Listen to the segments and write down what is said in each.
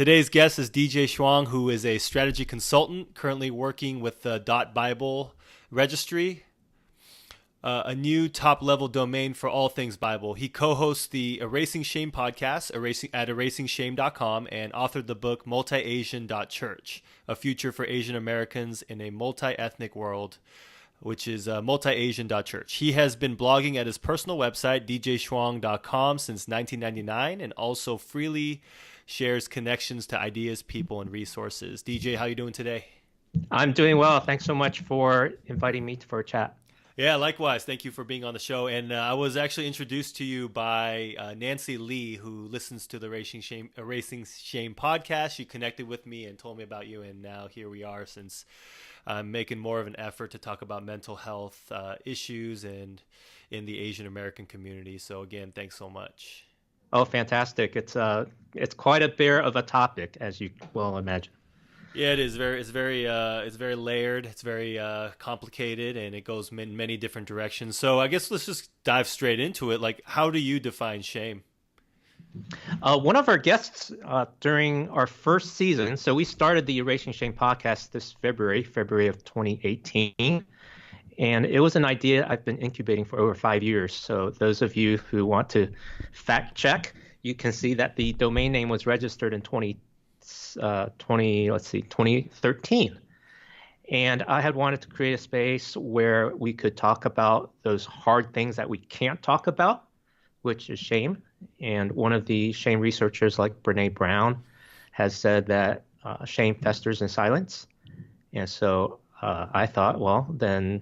Today's guest is DJ Shuang, who is a strategy consultant currently working with the Bible registry, a new top level domain for all things Bible. He co-hosts the Erasing Shame podcast at erasingshame.com and authored the book Multi-Asian.Church, a future for Asian Americans in a multi-ethnic world, which is multi-Asian.Church. He has been blogging at his personal website, djshuang.com, since 1999, and also freely shares connections to ideas, people, and resources. DJ, how you doing today? I'm doing well. Thanks so much for inviting me for a chat. Yeah, likewise. Thank you for being on the show. And I was actually introduced to you by Nancy Lee, who listens to the Erasing Shame podcast. She connected with me and told me about you, and now here we are, since I'm making more of an effort to talk about mental health issues and in the Asian American community. So again, thanks so much. Oh, fantastic! It's quite a bit of a topic, as you will imagine. Yeah, it is it's very layered. It's very complicated, and it goes in many different directions. So I guess let's just dive straight into it. Like, how do you define shame? One of our guests during our first season, so we started the Erasing Shame podcast this February of 2018, and it was an idea I've been incubating for over 5 years. So those of you who want to fact check, you can see that the domain name was registered in 2013. And I had wanted to create a space where we could talk about those hard things that we can't talk about, which is shame. And one of the shame researchers, like Brene Brown, has said that shame festers in silence. And so I thought, well, then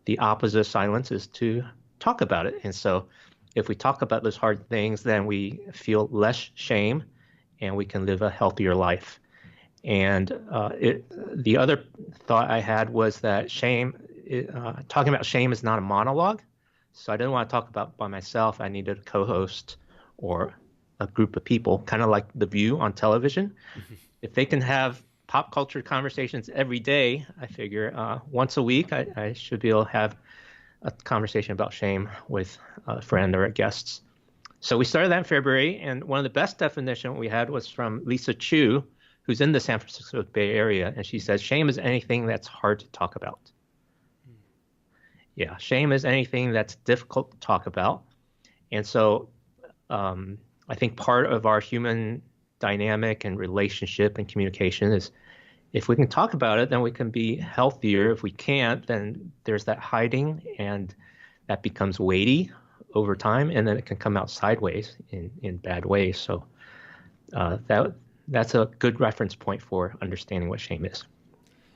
the opposite of silence is to talk about it. And so if we talk about those hard things, then we feel less shame and we can live a healthier life. And the other thought I had was that talking about shame is not a monologue. So I didn't want to talk about by myself. I needed a co-host or a group of people, kind of like The View on television. If they can have pop culture conversations every day, I figure once a week I should be able to have a conversation about shame with a friend or a guest. So we started that in February, and one of the best definitions we had was from Lisa Chu, who's in the San Francisco Bay Area, and she says, shame is anything that's hard to talk about. Yeah, shame is anything that's difficult to talk about. And so I think part of our human dynamic and relationship and communication is if we can talk about it, then we can be healthier. If we can't, then there's that hiding, and that becomes weighty over time, and then it can come out sideways in bad ways. So that's a good reference point for understanding what shame is.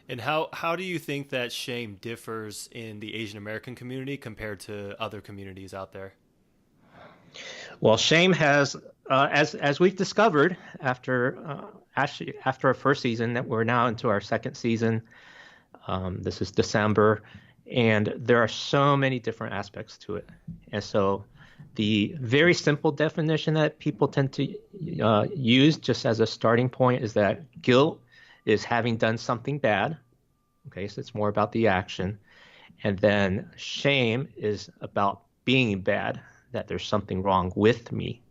And how do you think that shame differs in the Asian American community compared to other communities out there? Well, shame has, as we've discovered after our first season, that we're now into our second season. This is December, and there are so many different aspects to it. And so the very simple definition that people tend to use just as a starting point is that guilt is having done something bad. Okay, so it's more about the action. And then shame is about being bad, that there's something wrong with me.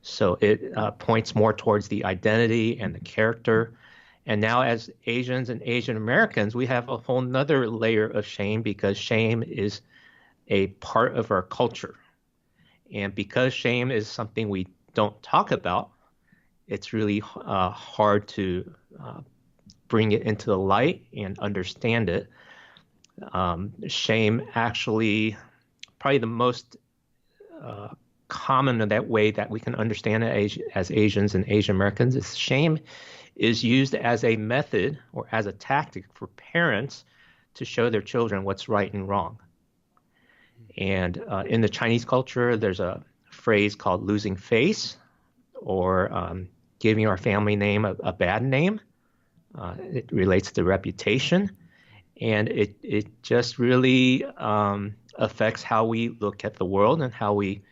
So it points more towards the identity and the character. And now as Asians and Asian Americans, we have a whole nother layer of shame, because shame is a part of our culture. And because shame is something we don't talk about, it's really hard to bring it into the light and understand it. Shame actually, probably the most common in that way that we can understand it as Asians and Asian Americans, is shame is used as a method or as a tactic for parents to show their children what's right and wrong. And in the Chinese culture, there's a phrase called losing face, or giving our family name a bad name. It relates to reputation, and it just really affects how we look at the world and how we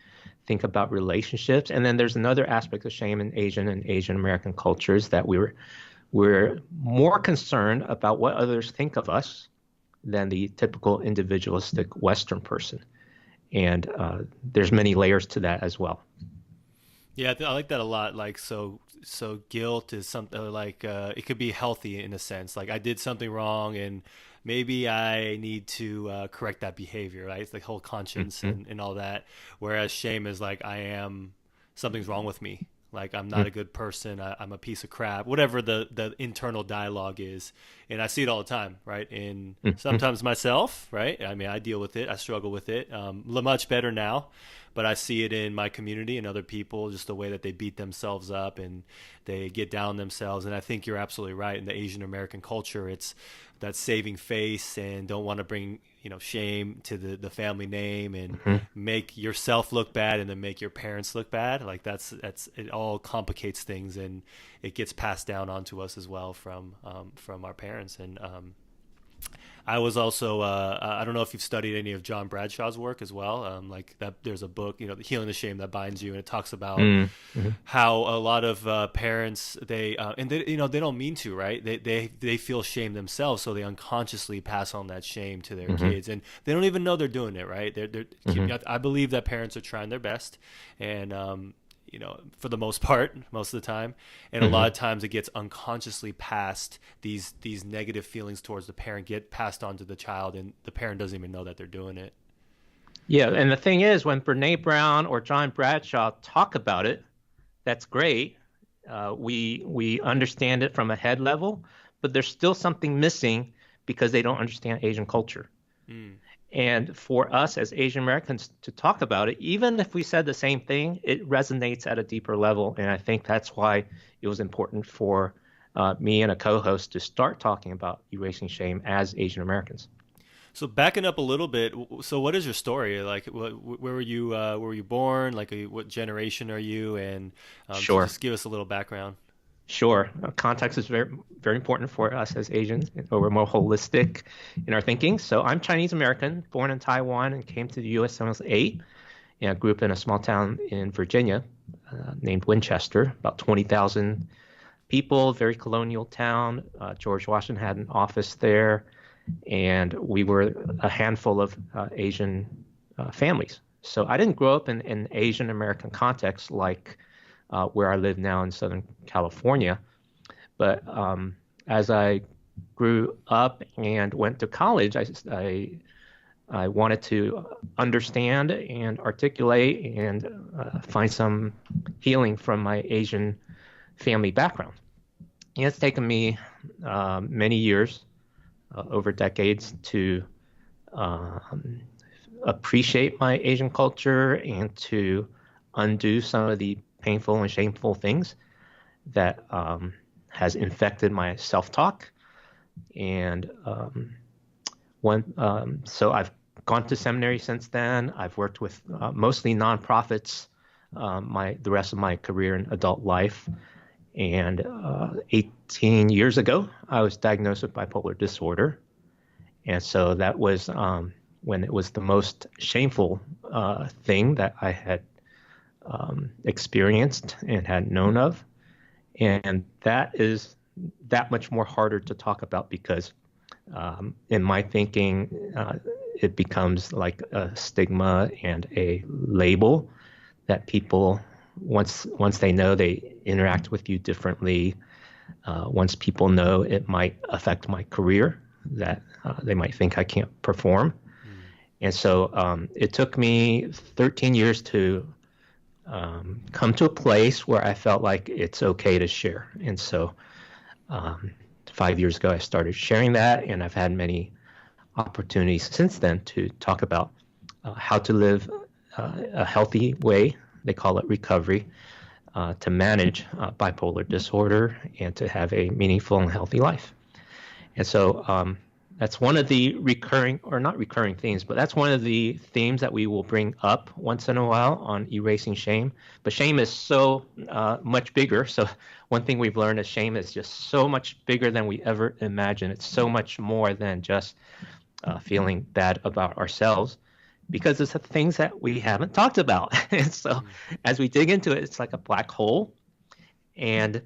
think about relationships. And then there's another aspect of shame in Asian and Asian American cultures, that we're more concerned about what others think of us than the typical individualistic Western person. And there's many layers to that as well. Yeah, I like that a lot. Like, so guilt is something like it could be healthy in a sense. Like, I did something wrong, and maybe I need to correct that behavior. Right? It's like whole conscience Hmm. and all that. Whereas shame is like, something's wrong with me. Like, I'm not Hmm. a good person. I'm a piece of crap. Whatever the internal dialogue is, and I see it all the time. Right? And Hmm. sometimes myself. Right? I mean, I deal with it. I struggle with it. Much better now, but I see it in my community and other people, just the way that they beat themselves up and they get down themselves. And I think you're absolutely right. In the Asian American culture, it's that saving face and don't want to bring, shame to the family name and Hmm. make yourself look bad and then make your parents look bad. Like it all complicates things, and it gets passed down onto us as well from our parents. And I was also I don't know if you've studied any of John Bradshaw's work as well. Like that, there's a book, Healing the Shame That Binds You, and it talks about Hmm. how a lot of parents and they don't mean to, right? They feel shame themselves, so they unconsciously pass on that shame to their Hmm. kids, and they don't even know they're doing it, right? Hmm. I believe that parents are trying their best, and for the most part, most of the time, and a Hmm. lot of times it gets unconsciously passed. These negative feelings towards the parent get passed on to the child, and the parent doesn't even know that they're doing it. Yeah, and the thing is, when Brene Brown or John Bradshaw talk about it, that's great. We understand it from a head level, but there's still something missing because they don't understand Asian culture. Mm. And for us as Asian Americans to talk about it, even if we said the same thing, it resonates at a deeper level. And I think that's why it was important for me and a co-host to start talking about erasing shame as Asian Americans. So backing up a little bit, so what is your story? Like, where were you? Where were you born? Like, what generation are you? And Sure. just give us a little background. Sure. Context is very, very important for us as Asians. We're more holistic in our thinking. So I'm Chinese American, born in Taiwan, and came to the U.S. when I was 8. And I grew up in a small town in Virginia named Winchester, about 20,000 people, very colonial town. George Washington had an office there, and we were a handful of Asian families. So I didn't grow up in an Asian American context like where I live now in Southern California. But as I grew up and went to college, I wanted to understand and articulate and find some healing from my Asian family background. And it's taken me many years, over decades, to um, appreciate my Asian culture and to undo some of the painful and shameful things that has infected my self-talk. And so I've gone to seminary since then. I've worked with mostly nonprofits the rest of my career in adult life. And 18 years ago, I was diagnosed with bipolar disorder. And so that was when it was the most shameful thing that I had experienced and had known of. And that is that much more harder to talk about because in my thinking, it becomes like a stigma and a label that people, once they know, they interact with you differently. Once people know, it might affect my career, that they might think I can't perform. Mm. And so it took me 13 years to come to a place where I felt like it's okay to share. And so um, 5 years ago, I started sharing that, and I've had many opportunities since then to talk about how to live a healthy way. They call it recovery, to manage bipolar disorder and to have a meaningful and healthy life. And so that's one of the recurring, or not recurring themes, but that's one of the themes that we will bring up once in a while on erasing shame. But shame is so much bigger. So one thing we've learned is shame is just so much bigger than we ever imagined. It's so much more than just feeling bad about ourselves, because it's the things that we haven't talked about. And so Mm. as we dig into it, it's like a black hole. And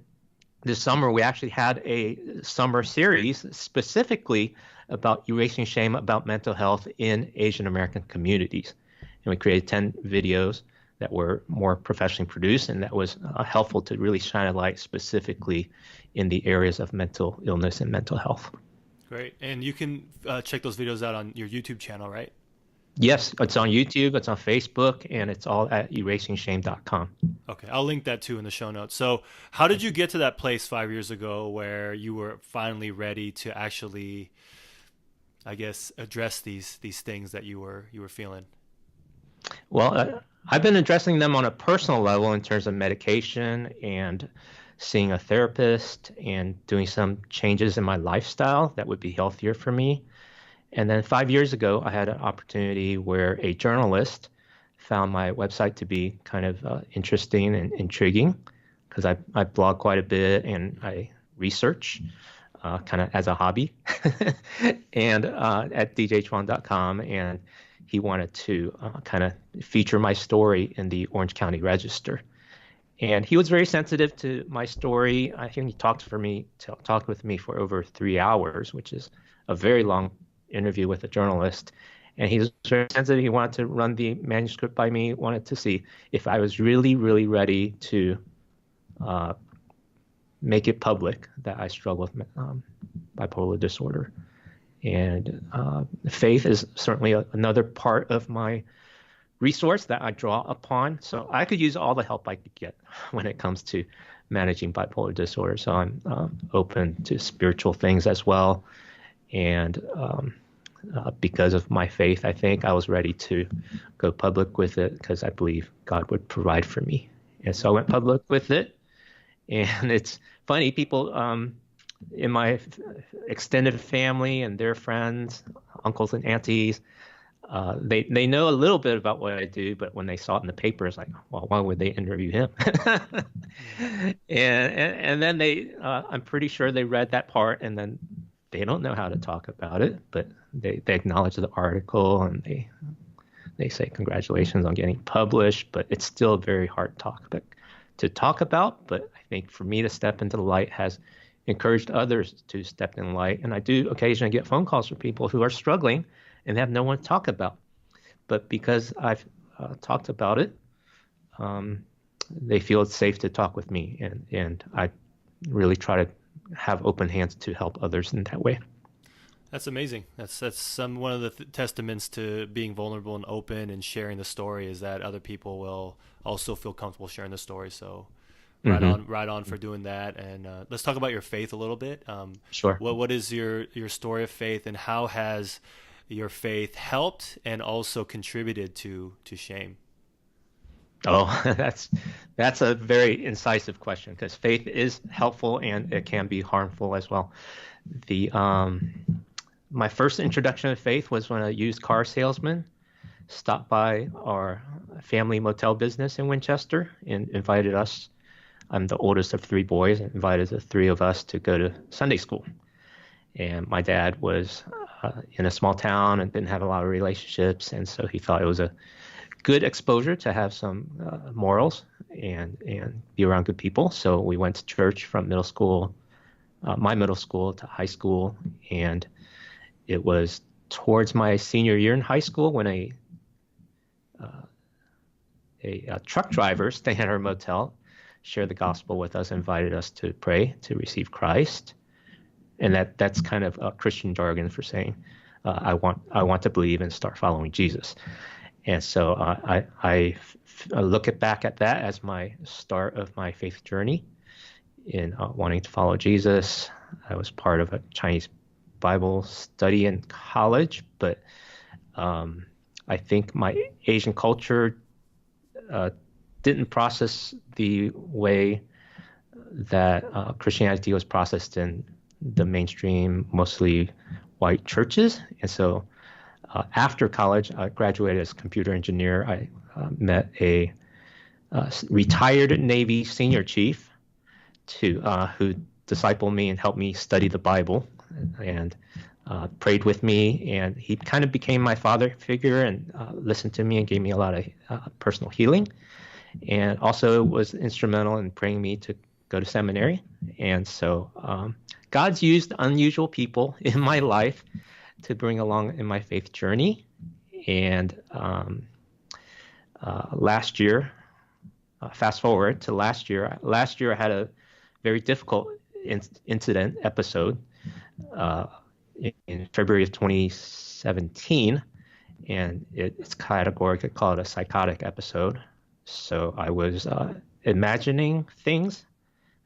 this summer, we actually had a summer series specifically about erasing shame about mental health in Asian American communities. And we created 10 videos that were more professionally produced, and that was helpful to really shine a light specifically in the areas of mental illness and mental health. Great. And you can check those videos out on your YouTube channel, right? Yes, it's on YouTube, it's on Facebook, and it's all at erasingshame.com. Okay, I'll link that too in the show notes. So, how did you get to that place 5 years ago where you were finally ready to actually, I guess, address these things that you were feeling? Well, I've been addressing them on a personal level in terms of medication and seeing a therapist and doing some changes in my lifestyle that would be healthier for me. And then 5 years ago, I had an opportunity where a journalist found my website to be kind of interesting and intriguing, because I blog quite a bit and I research kind of as a hobby and at djchuan.com. And he wanted to kind of feature my story in the Orange County Register. And he was very sensitive to my story. I think he talked with me for over 3 hours, which is a very long interview with a journalist. And he was very sensitive. He wanted to run the manuscript by me, wanted to see if I was really, really ready to make it public that I struggle with bipolar disorder. And faith is certainly another part of my resource that I draw upon. So I could use all the help I could get when it comes to managing bipolar disorder. So I'm open to spiritual things as well. And because of my faith, I think I was ready to go public with it because I believe God would provide for me. And so I went public with it. And it's funny, people in my extended family and their friends, uncles and aunties, they know a little bit about what I do, but when they saw it in the paper, it's like, well, why would they interview him? and then I'm pretty sure they read that part, and then they don't know how to talk about it, but they acknowledge the article and they say congratulations on getting published, but it's still a very hard topic to talk about. But I think for me to step into the light has encouraged others to step in the light. And I do occasionally get phone calls from people who are struggling and have no one to talk about. But because I've talked about it, they feel it's safe to talk with me. And I really try to have open hands to help others in that way. That's amazing. That's one of the testaments to being vulnerable and open and sharing the story, is that other people will also feel comfortable sharing the story. So right on for doing that. And let's talk about your faith a little bit. Sure. What is your story of faith, and how has your faith helped and also contributed to shame? Oh, that's a very incisive question, because faith is helpful and it can be harmful as well. My first introduction to faith was when a used car salesman stopped by our family motel business in Winchester and invited us. I'm the oldest of 3 boys, and invited the 3 of us to go to Sunday school. And my dad was in a small town and didn't have a lot of relationships, and so he thought it was a good exposure to have some morals and be around good people. So we went to church from middle school, my middle school, to high school, and it was towards my senior year in high school when a truck driver staying at our motel shared the gospel with us, invited us to pray to receive Christ. And that's kind of Christian jargon for saying, I want to believe and start following Jesus. And so I look back at that as my start of my faith journey in wanting to follow Jesus. I was part of a Chinese Bible study in college, but I think my Asian culture didn't process the way that Christianity was processed in the mainstream, mostly white churches. And so after college, I graduated as a computer engineer. I met a retired Navy senior chief who discipled me and helped me study the Bible and prayed with me. And he kind of became my father figure and listened to me and gave me a lot of personal healing, and also was instrumental in praying me to go to seminary. And so God's used unusual people in my life to bring along in my faith journey. And last year, fast forward to last year. Last year I had a very difficult incident episode in February of 2017, and it's categorically called a psychotic episode. So I was imagining things,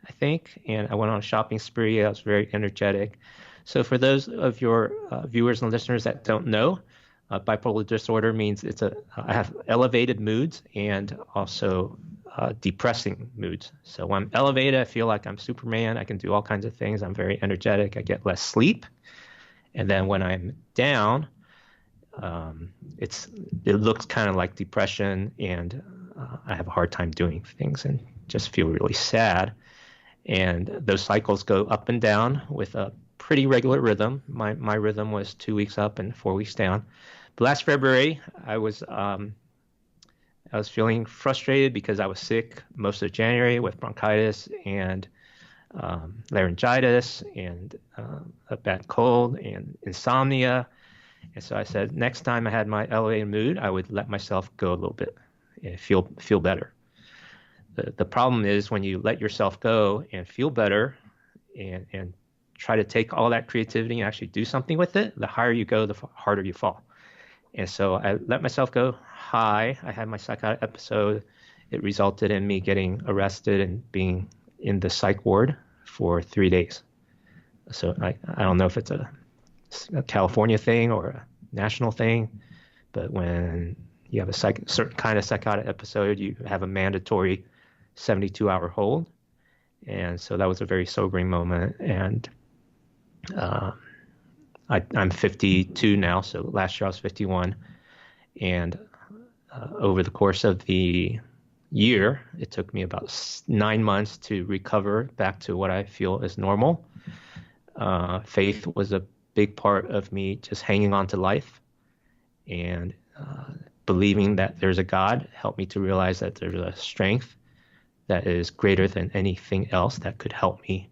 I think, and I went on a shopping spree. I was very energetic. So for those of your viewers and listeners that don't know, bipolar disorder means I have elevated moods and also depressing moods. So when I'm elevated, I feel like I'm Superman. I can do all kinds of things. I'm very energetic. I get less sleep. And then when I'm down, it looks kind of like depression, and I have a hard time doing things and just feel really sad. And those cycles go up and down with a pretty regular rhythm. My rhythm was 2 weeks up and 4 weeks down. But last February, I was feeling frustrated because I was sick most of January with bronchitis and laryngitis and a bad cold and insomnia. And so I said, next time I had my elevated mood, I would let myself go a little bit and feel better. The problem is when you let yourself go and feel better and try to take all that creativity and actually do something with it, the higher you go, the harder you fall. And so I let myself go high. I had my psychotic episode. It resulted in me getting arrested and being in the psych ward for 3 days. So I don't know if it's a California thing or a national thing, but when you have a certain kind of psychotic episode, you have a mandatory 72-hour hold. And so that was a very sobering moment. And I'm 52 now, so last year I was 51. And over the course of the year, it took me about 9 months to recover back to what I feel is normal. Faith was a big part of me just hanging on to life, and believing that there's a God helped me to realize that there's a strength that is greater than anything else that could help me.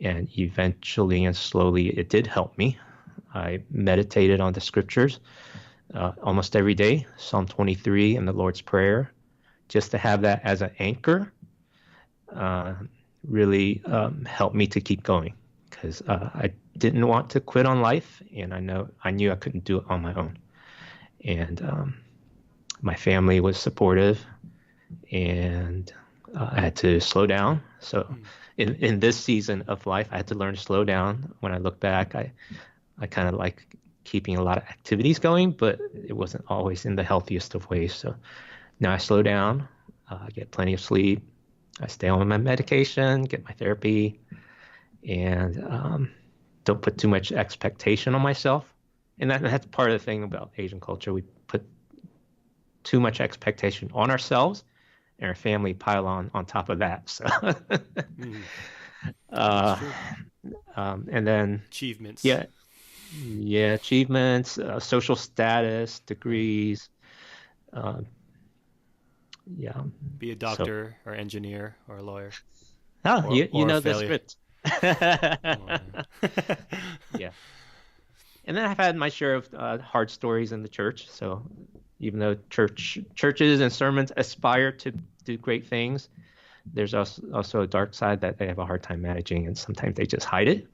And eventually and slowly it did help me. I meditated on the scriptures almost every day, Psalm 23 and the Lord's Prayer, just to have that as an anchor really helped me to keep going, because I didn't want to quit on life, and I knew I couldn't do it on my own. And my family was supportive, and I had to slow down. So in this season of life, I had to learn to slow down. When I look back, I kind of like keeping a lot of activities going, but it wasn't always in the healthiest of ways. So now I slow down, I get plenty of sleep, I stay on my medication, get my therapy, and don't put too much expectation on myself. And that's part of the thing about Asian culture. We put too much expectation on ourselves, and our family pile on top of that. So, and then achievements. Yeah, achievements, social status, degrees. Be a doctor or engineer or a lawyer. Oh, you know the script. Yeah. And then I've had my share of hard stories in the church. So even though churches and sermons aspire to do great things, there's also a dark side that they have a hard time managing, and sometimes they just hide it.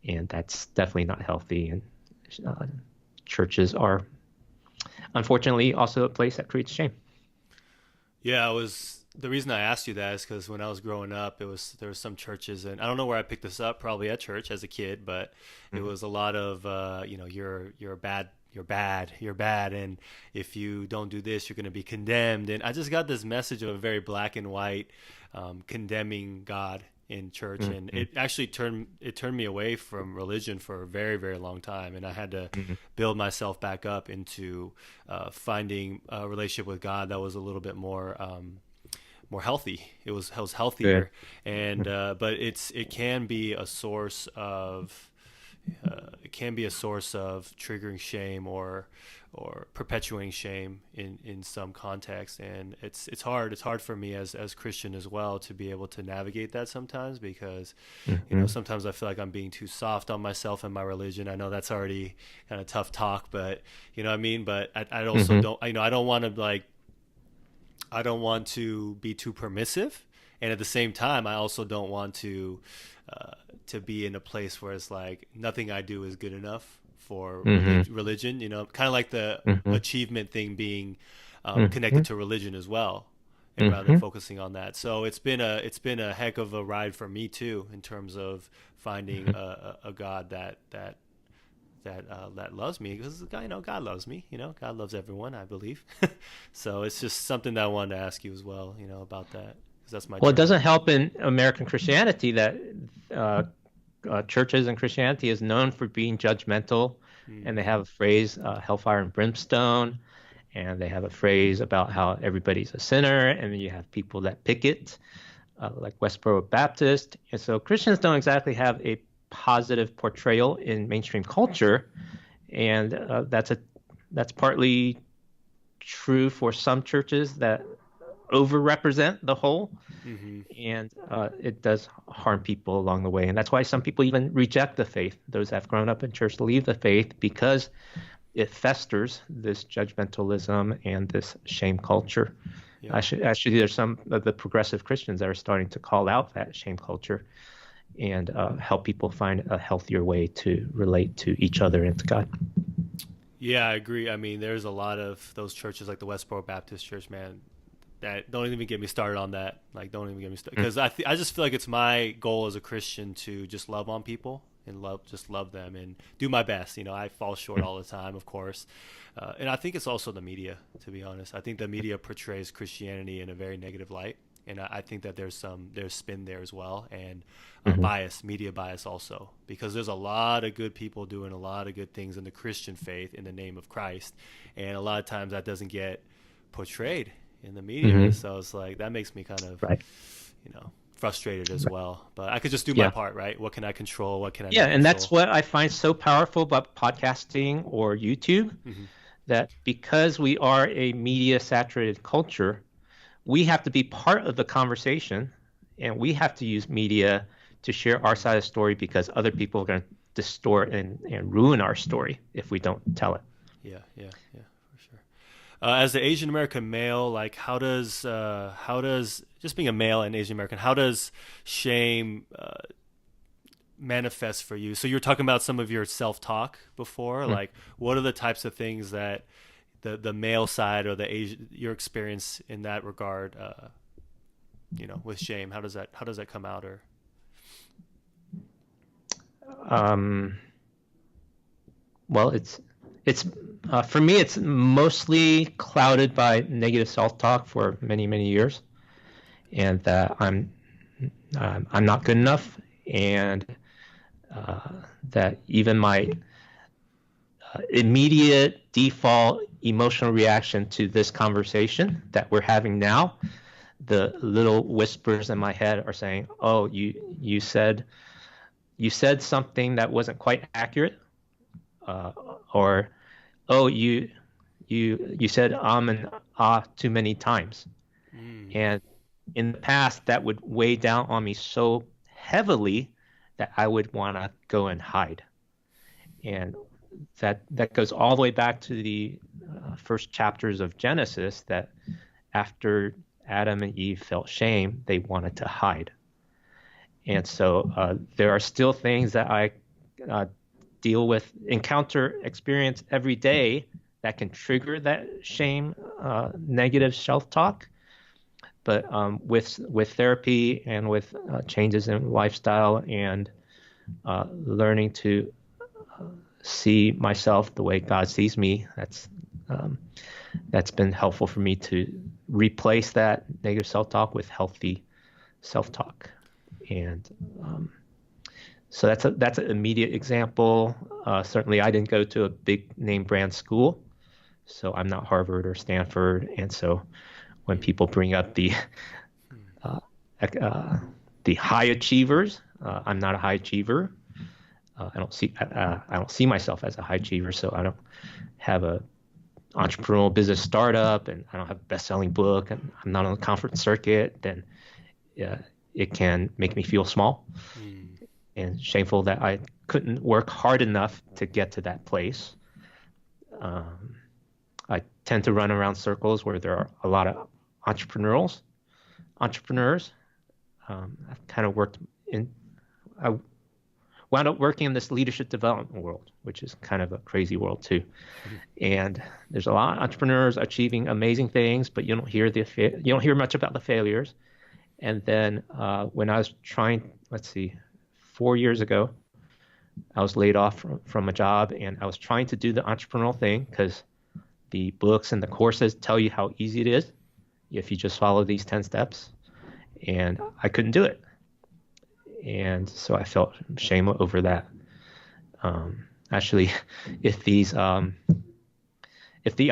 And that's definitely not healthy. And churches are, unfortunately, also a place that creates shame. Yeah, the reason I asked you that is because when I was growing up, there was some churches, and I don't know where I picked this up, probably at church as a kid, but it was a lot of you're bad, and if you don't do this, you're going to be condemned. And I just got this message of a very black and white condemning God in church, and it actually turned me away from religion for a very, very long time, and I had to build myself back up into finding a relationship with God that was a little bit more healthy. It was healthier, and but it can be a source of triggering shame or perpetuating shame in some context, and it's hard for me as Christian as well to be able to navigate that sometimes, because sometimes I feel like I'm being too soft on myself and my religion. I know that's already kind of tough talk, but you know what I mean. But I also don't I don't want to like I don't want to be too permissive, and at the same time, I also don't want uh, to be in a place where it's like nothing I do is good enough for Mm-hmm. religion. You know, kind of like the Mm-hmm. achievement thing being Mm-hmm. connected to religion as well, and rather Mm-hmm. focusing on that. So it's been a heck of a ride for me too, in terms of finding a God that loves me, because you know, God loves me. You know, God loves everyone, I believe. So it's just something that I wanted to ask you as well. You know, about that, because that's my Well, it journey. doesn't help in American Christianity that uh, churches and Christianity is known for being judgmental, and they Mm, have a phrase, hellfire and brimstone, and they have a phrase about how everybody's a sinner, and then you have people that pick it, like Westboro Baptist. And so Christians don't exactly have a positive portrayal in mainstream culture, and that's partly true for some churches that overrepresent the whole, mm-hmm. and it does harm people along the way. And that's why some people even reject the faith. Those that have grown up in church leave the faith because it festers this judgmentalism and this shame culture. Yep. Actually, there's some of the progressive Christians that are starting to call out that shame culture and help people find a healthier way to relate to each other and to God. Yeah, I agree. I mean, there's a lot of those churches like the Westboro Baptist Church, man. That don't even get me started on that. Like, don't even get me started, Mm. because I just feel like it's my goal as a Christian to just love on people and love them and do my best. You know, I fall short Mm. all the time, of course, and I think it's also the media. To be honest, I think the media portrays Christianity in a very negative light, and I think that there's spin there as well, and Mhm. bias, media bias also, because there's a lot of good people doing a lot of good things in the Christian faith in the name of Christ, and a lot of times that doesn't get portrayed in the media. Mhm. So it's like that makes me kind of, Right. you know, frustrated as Right. well. But I could just do my Yeah. part, right? What can I control? What can I Yeah, not and that's control? what I find so powerful about podcasting or YouTube, Hmm. that because we are a media saturated culture, we have to be part of the conversation, and we have to use media to share our side of the story, because other people are going to distort and ruin our story if we don't tell it. Yeah, yeah, yeah, for sure. As an Asian American male, like how does just being a male and Asian American, how does shame manifest for you? So you were talking about some of your self talk before. Mm. Like, what are the types of things that the male side or the Asian, your experience in that regard, you know, with shame? How does that come out? Or Um, well, it's for me, it's mostly clouded by negative self-talk for many, many years, and that I'm not good enough, and uh, that even my immediate default emotional reaction to this conversation that we're having now, the little whispers in my head are saying, "Oh, you said something that wasn't quite accurate," uh, or "Oh, you said and ah too many times." mm, And in the past, that would weigh down on me so heavily that I would want to go and hide. And that goes all the way back to the first chapters of Genesis, that after Adam and Eve felt shame, they wanted to hide. And so there are still things that I uh, deal with, encounter, experience every day that can trigger that shame, negative self-talk. But with therapy and with changes in lifestyle and learning to see myself the way God sees me, um, that's been helpful for me to replace that negative self-talk with healthy self-talk. And so that's an immediate example. Certainly, I didn't go to a big name brand school, so I'm not Harvard or Stanford. And so when mm, people bring up mm, uh, uh, the high achievers, I'm not a high achiever. I don't see myself as a high achiever, so I don't have a entrepreneurial business startup, and I don't have a best-selling book, and I'm not on the conference circuit. Then uh, it can make me feel small mm. and shameful that I couldn't work hard enough to get to that place. Um, I tend to run around circles where there are a lot of entrepreneurs. I've kind of I wound up working in this leadership development world, which is kind of a crazy world too. And there's a lot of entrepreneurs achieving amazing things, but you don't hear much about the failures. And then when I was trying, 4 years ago, I was laid off from a job, and I was trying to do the entrepreneurial thing because the books and the courses tell you how easy it is if you just follow these 10 steps. And I couldn't do it. And so I felt shame over that. Actually, if the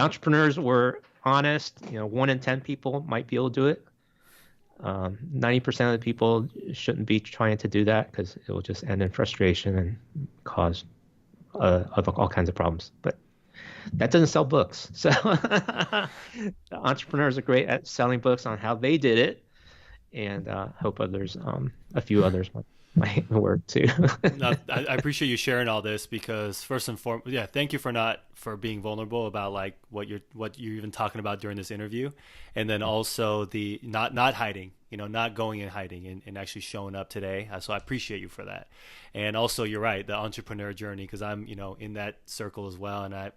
entrepreneurs were honest, 1 in 10 people might be able to do it. 90% of the people shouldn't be trying to do that because it will just end in frustration and cause all kinds of problems. But that doesn't sell books. So entrepreneurs are great at selling books on how they did it, and hope a few others might work too. No, I appreciate you sharing all this, because first and foremost, thank you for being vulnerable about like what you're even talking about during this interview, and then also the not hiding, not going and hiding, and actually showing up today. So I appreciate you for that. And also, you're right, the entrepreneur journey, because I'm in that circle as well, and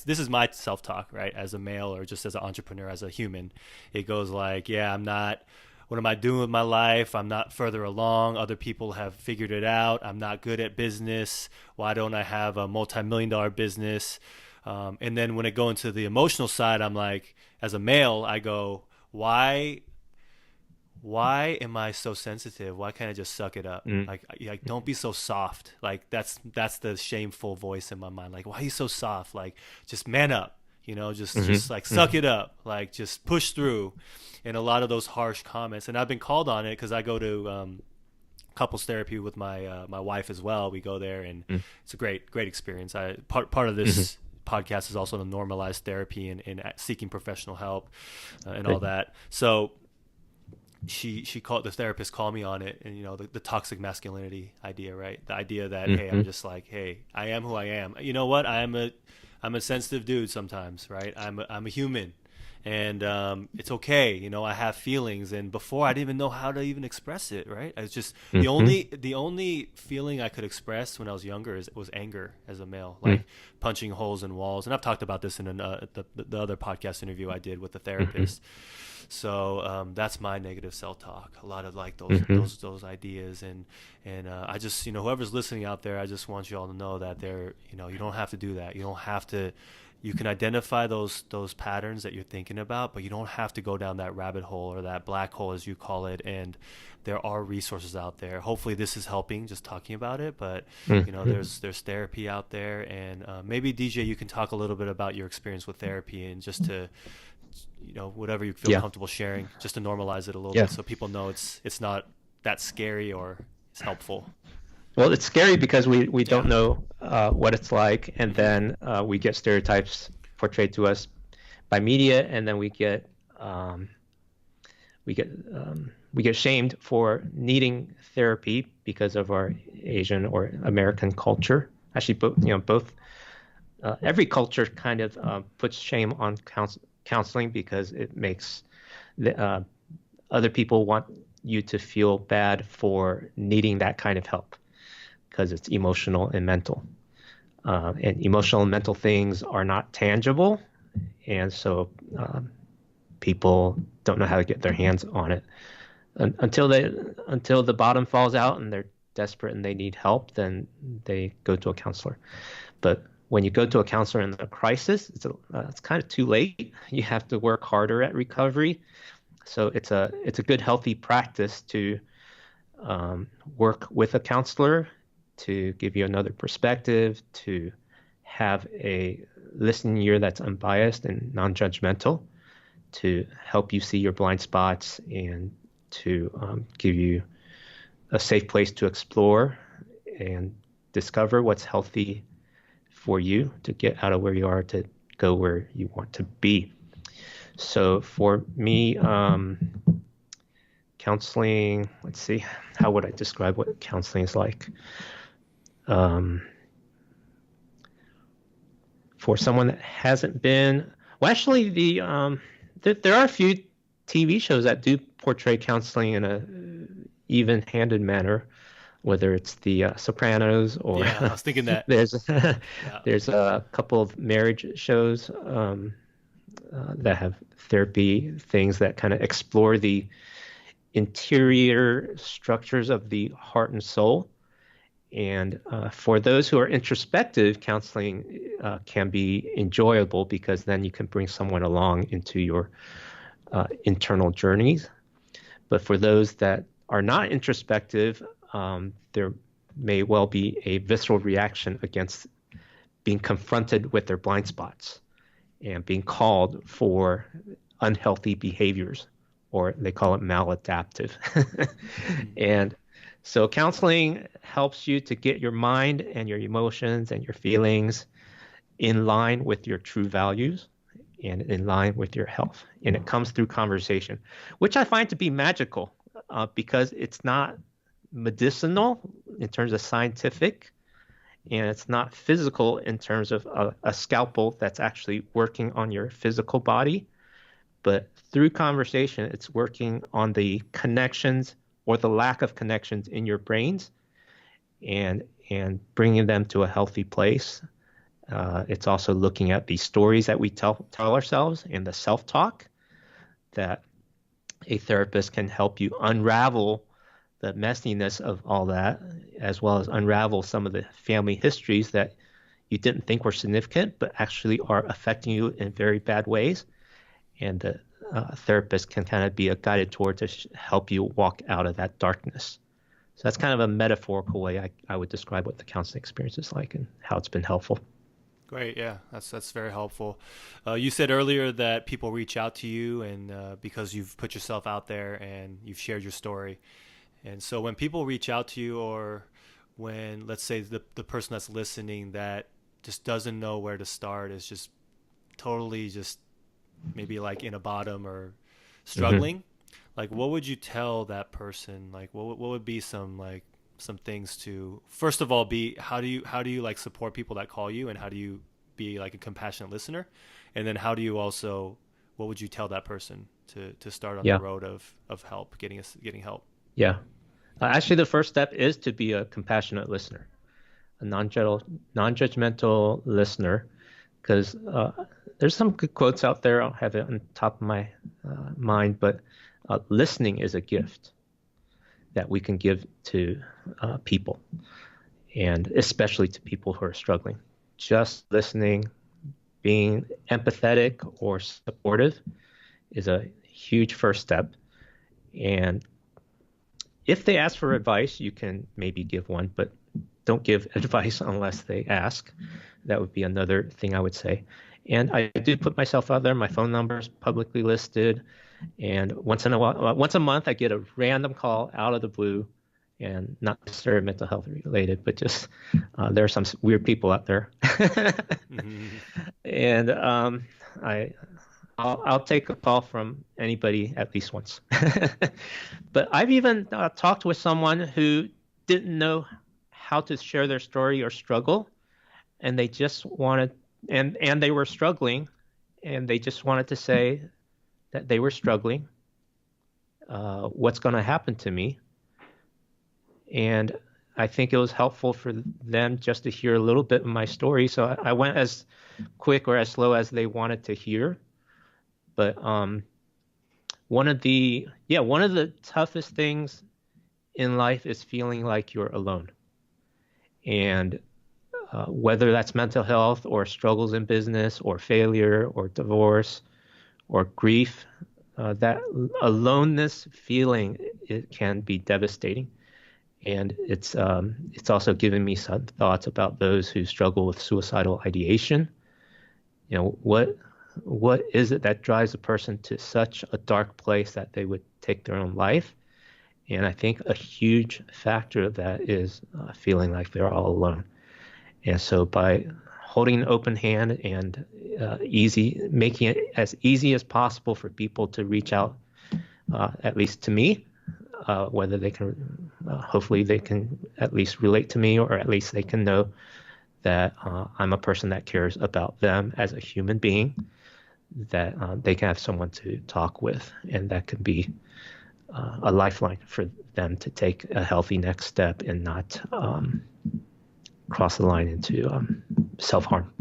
this is my self-talk, right, as a male or just as an entrepreneur, as a human. It goes like, I'm not. What am I doing with my life? I'm not further along. Other people have figured it out. I'm not good at business. Why don't I have a multi-million-dollar business? And then when I go into the emotional side, I'm like, as a male, I go, why am I so sensitive? Why can't I just suck it up? Like, don't be so soft. Like, that's the shameful voice in my mind. Like, why are you so soft? Like, just man up. Just like suck it up, like just push through. And a lot of those harsh comments, and I've been called on it because I go to couples therapy with my wife as well. We go there, and it's a great experience. Part of this podcast is also to normalize therapy and seeking professional help and all that. So the therapist called me on it, and the toxic masculinity idea, right? The idea that hey, I'm just like, hey, I am who I am. You know what? I'm a sensitive dude sometimes, right? I'm a human, and it's okay. I have feelings, and before I didn't even know how to even express it, right? It's just the only feeling I could express when I was younger was anger as a male, like punching holes in walls. And I've talked about this in the other podcast interview I did with the therapist. So that's my negative self-talk. A lot of like those ideas, and I just whoever's listening out there, I just want you all to know that you don't have to do that. You don't have to. You can identify those patterns that you're thinking about, but you don't have to go down that rabbit hole or that black hole, as you call it. And there are resources out there. Hopefully this is helping, just talking about it. But there's therapy out there, and maybe DJ, you can talk a little bit about your experience with therapy, and just to whatever you feel comfortable sharing, just to normalize it a little bit, so people know it's not that scary, or it's helpful. Well, it's scary because we don't know what it's like, and then we get stereotypes portrayed to us by media, and then we get shamed for needing therapy because of our Asian or American culture. Actually, both every culture kind of puts shame on counseling because it makes other people want you to feel bad for needing that kind of help, because it's emotional and mental. And emotional and mental things are not tangible, and so people don't know how to get their hands on it. Until the bottom falls out and they're desperate and they need help, then they go to a counselor. But when you go to a counselor in a crisis, it's kind of too late. You have to work harder at recovery. So it's a good, healthy practice to work with a counselor, to give you another perspective, to have a listening ear that's unbiased and non-judgmental, to help you see your blind spots, and to give you a safe place to explore and discover what's healthy for you to get out of where you are to go where you want to be. So for me, counseling, let's see, how would I describe what counseling is like? For someone that hasn't been, well, actually, there are a few TV shows that do portray counseling in a even-handed manner, whether it's the Sopranos or Yeah, I was thinking that. there's Yeah. there's a couple of marriage shows that have therapy things that kind of explore the interior structures of the heart and soul. And for those who are introspective, counseling can be enjoyable because then you can bring someone along into your internal journeys. But for those that are not introspective, there may well be a visceral reaction against being confronted with their blind spots and being called for unhealthy behaviors, or they call it maladaptive. And so counseling helps you to get your mind and your emotions and your feelings in line with your true values and in line with your health. And it comes through conversation, which I find to be magical because it's not medicinal in terms of scientific, and it's not physical in terms of a scalpel that's actually working on your physical body. But through conversation, it's working on the connections or the lack of connections in your brains and bringing them to a healthy place. It's also looking at the stories that we tell ourselves and the self-talk that a therapist can help you unravel the messiness of all that, as well as unravel some of the family histories that you didn't think were significant, but actually are affecting you in very bad ways. And the therapist can kind of be a guided tour to help you walk out of that darkness. So that's kind of a metaphorical way I would describe what the counseling experience is like and how it's been helpful. Great, yeah, that's very helpful. You said earlier that people reach out to you, and because you've put yourself out there and you've shared your story. And so when people reach out to you, or when, let's say, the person that's listening that just doesn't know where to start, is just totally just maybe like in a bottom or struggling, like what would you tell that person? Like what would be some things to, first of all, be how do you like support people that call you, and how do you be like a compassionate listener? And then how do you also, what would you tell that person to start on Yeah. the road of help, getting help? Yeah. Actually, the first step is to be a compassionate listener, a non-judgmental listener, because there's some good quotes out there. I don't have it on top of my mind, but listening is a gift that we can give to people, and especially to people who are struggling. Just listening, being empathetic or supportive is a huge first step. And if they ask for advice, you can maybe give one, but don't give advice unless they ask. That would be another thing I would say. And I do put myself out there. My phone number is publicly listed. And once a month, I get a random call out of the blue, and not necessarily mental health related, but just there are some weird people out there. And I'll take a call from anybody at least once. But I've even talked with someone who didn't know how to share their story or struggle, and they just wanted, and they were struggling, and they just wanted to say that they were struggling. What's going to happen to me? And I think it was helpful for them just to hear a little bit of my story. So I went as quick or as slow as they wanted to hear. But one of the toughest things in life is feeling like you're alone. And whether that's mental health or struggles in business or failure or divorce or grief, that aloneness feeling, it can be devastating. And it's also given me some thoughts about those who struggle with suicidal ideation. You know, what is it that drives a person to such a dark place that they would take their own life? And I think a huge factor of that is feeling like they're all alone. And so by holding an open hand and making it as easy as possible for people to reach out, at least to me, whether they can, hopefully they can at least relate to me, or at least they can know that I'm a person that cares about them as a human being, that they can have someone to talk with, and that could be a lifeline for them to take a healthy next step and not cross the line into self-harm.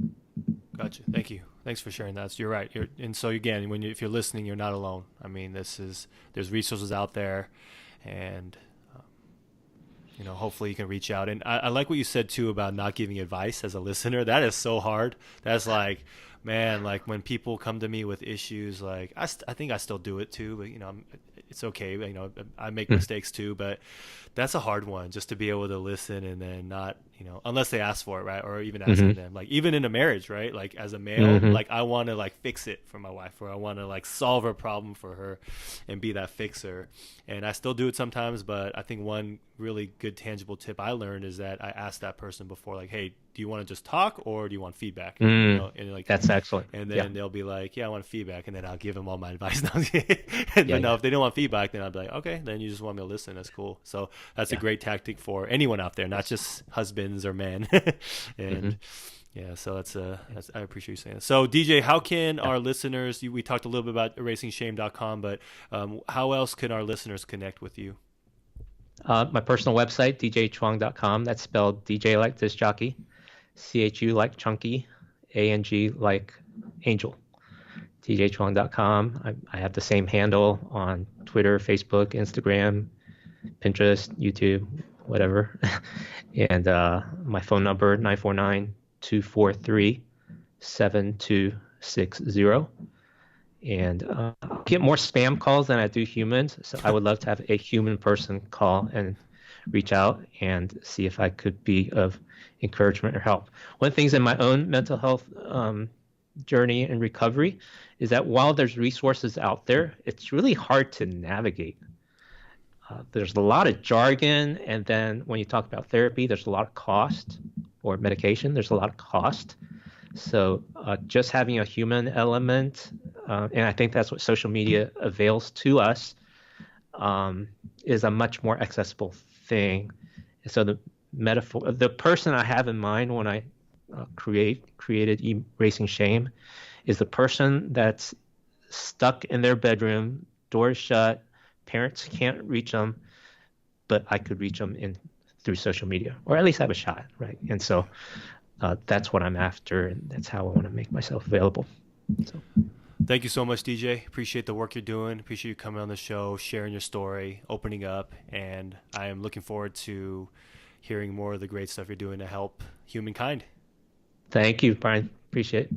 Gotcha. Thank you. Thanks for sharing that. So you're right. And so again, if you're listening, you're not alone. I mean, there's resources out there, and hopefully you can reach out. And I like what you said too about not giving advice as a listener. That is so hard. That's like, man, like when people come to me with issues, like I think I still do it too, but it's okay. I make mistakes too, but that's a hard one, just to be able to listen and then not, unless they ask for it, right? Or even asking them, like even in a marriage, right? Like as a male, like I want to like fix it for my wife, or I want to like solve a problem for her and be that fixer. And I still do it sometimes, but I think one really good tangible tip I learned is that I asked that person before, like, hey, do you want to just talk or do you want feedback? And like, that's excellent. And then they'll be like, yeah, I want feedback. And then I'll give them all my advice. If they don't want feedback, then I'll be like, okay, then you just want me to listen. That's cool. So that's a great tactic for anyone out there, not just husbands or men. And yeah, so that's I appreciate you saying that. So DJ, how can our listeners, we talked a little bit about erasingshame.com, but how else can our listeners connect with you? My personal website, djchuang.com. That's spelled DJ like disc jockey, CHU like chunky, ANG like angel. djchuang.com. I have the same handle on Twitter, Facebook, Instagram, Pinterest, YouTube, whatever. And my phone number, 949-243-7260. And I get more spam calls than I do humans. So I would love to have a human person call and reach out and see if I could be of encouragement or help. One of the things in my own mental health journey and recovery is that while there's resources out there, it's really hard to navigate. There's a lot of jargon, and then when you talk about therapy, there's a lot of cost, or medication, there's a lot of cost. So just having a human element, and I think that's what social media avails to us, is a much more accessible thing. So the person I have in mind when I created Erasing Shame is the person that's stuck in their bedroom, doors shut, parents can't reach them, but I could reach them through social media, or at least have a shot, right? And so that's what I'm after, and that's how I want to make myself available. So. Thank you so much, DJ. Appreciate the work you're doing. Appreciate you coming on the show, sharing your story, opening up, and I am looking forward to hearing more of the great stuff you're doing to help humankind. Thank you, Brian. Appreciate it.